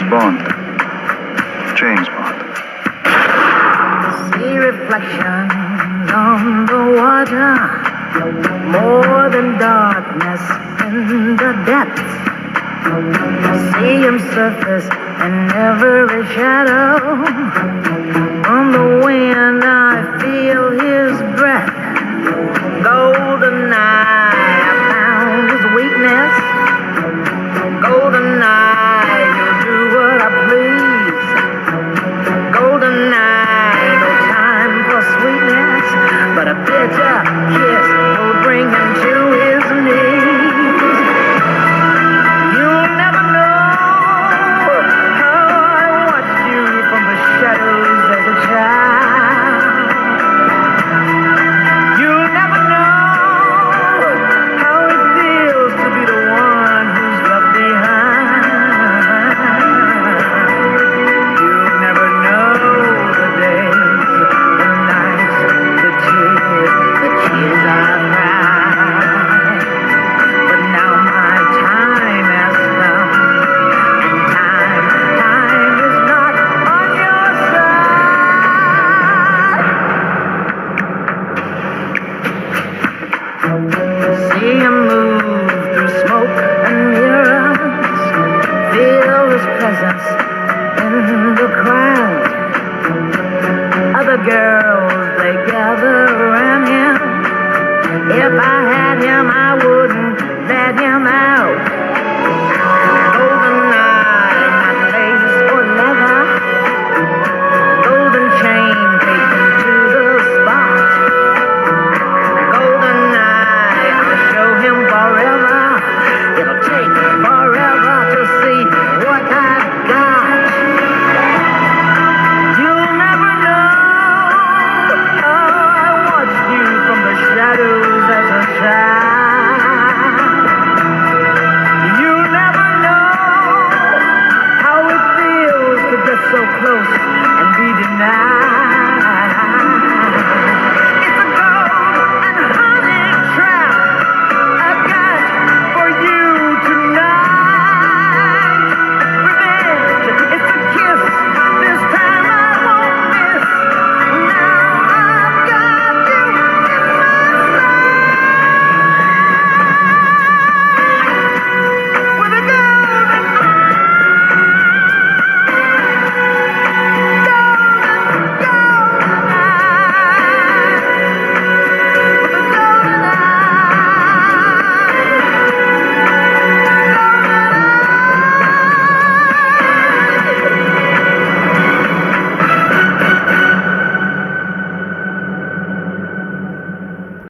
Bond. James Bond. See reflections on the water, more than darkness in the depths. See him surface in every shadow. On the wind I feel his breath. Golden eye, I found his weakness. Golden eye, he'll do what I please. Golden eye, no time for sweetness, but a bitter kiss will bring him to his knees. You'll never know how I watched you from the shadows as a child. You'll never know how it feels to be the one who's left behind. You'll never know the days, the nights, the tears I've cried. But now my time has come, and time is not on your side. See him move through smoke and mirrors, feel his presence in the crowd. Other girls, they gather around him. If I had him, I wouldn't let him out. Golden eye, not lace or leather. Golden chain taken to the spot. Golden eye, I'll show him forever. It'll take forever to see what I've got. You'll never know how I watched you from the shadows as a child. You'll never know how it feels to get so close